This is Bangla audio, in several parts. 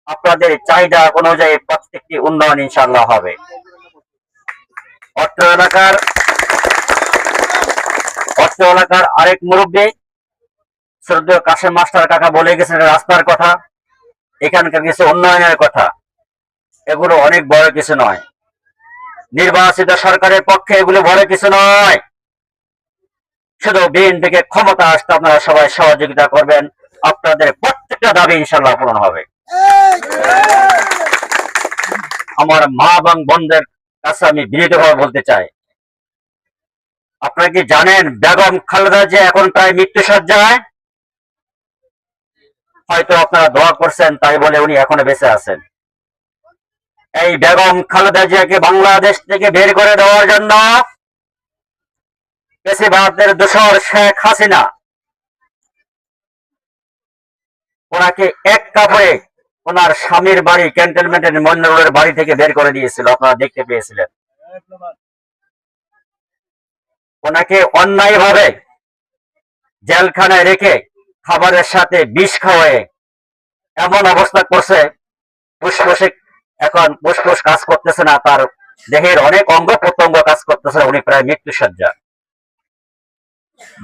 আপনাদের চাহিদা অনুযায়ী প্রত্যেকটি উন্নয়ন ইনশাআল্লাহ হবে। অত্র এলাকার আরেক মুরব্বী শ্রদ্ধেয় কাশেম মাস্টার কাকা বলে গেছেন রাস্তার কথা, এখানকার কিছু উন্নয়নের কথা, এগুলো অনেক বড় কিছু নয়। নির্বাচিত সরকারের পক্ষে এগুলো বড় কিছু নয়। শুধু বিএনপিকে ক্ষমতা আসতে আপনারা সবাই সহযোগিতা করবেন, আপনাদের প্রত্যেকটা দাবি ইনশাআল্লাহ পূরণ হবে। আমার মা এবং বোনদের কাছে আমি বিনীতভাবে বলতে চাই, আপনারা কি জানেন বেগম খালেদা যে এখন প্রায় মৃত্যুসজ্জায়? হয়তো আপনারা দোয়া করছেন তাই বলে উনি এখনো বেঁচে আছেন। এই বেগম খালেদা জিয়াকে বাংলাদেশ থেকে বের করে দেওয়ার জন্য পেশিবাদের দোসর শেখ হাসিনা ওনাকে এক কাপড়ে ওনার স্বামীর বাড়ি ক্যান্টনমেন্টের মন্না রোডের বাড়ি থেকে বের করে দিয়েছিল, আপনারা দেখতে পেয়েছিলেন। ওনাকে অন্যায়ভাবে জেলখানায় রেখে খাবারের সাথে বিষ খাওয়ায় এমন অবস্থা করছে, ফুসফুসে এখন ফুসফুস কাজ করতেছে না, তার দেহের অনেক অঙ্গ প্রত্যঙ্গ কাজ করতেছে, উনি প্রায় মৃত্যুসজ্জা।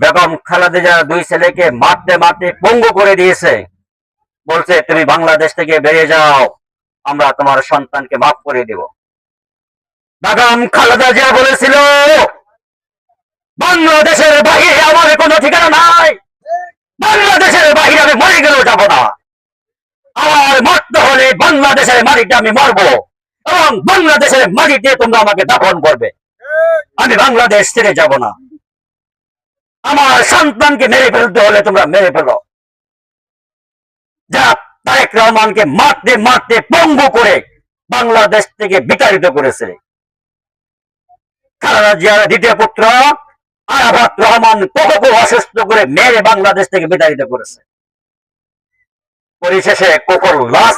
বেগম খালেদা জিয়া দুই ছেলেকে মারতে মারতে পঙ্গু করে দিয়েছে, বলছে তুমি বাংলাদেশ থেকে বেরিয়ে যাও, আমরা তোমার সন্তানকে মাফ করে দিব। বেগম খালেদা জিয়া বলেছিল বাংলাদেশের বাহিরে আমার কোনো ঠিকানা নাই, বাংলাদেশের বাহিরে আমি মরে গেলেও যাব না, আমার মরতে হলে বাংলাদেশের মাটিতে আমি মরবো এবং বাংলাদেশের মাটিতে তোমরা আমাকে দাফন করবে, আমি বাংলাদেশ ছেড়ে যাব না। আমার সন্তানকে মেরে ফেলতে হলে তোমরা মেরে ফেলো। যা তারেক রহমানকে মারতে মারতে পঙ্গু করে বাংলাদেশ থেকে বিতাড়িত করেছে। খালেদা জিয়ার দ্বিতীয় পুত্র আরাফাত রহমান কোকোকে অসুস্থ করে মেরে বাংলাদেশ থেকে বিতাড়িত করেছে। পরিশেষে কোকোর লাশ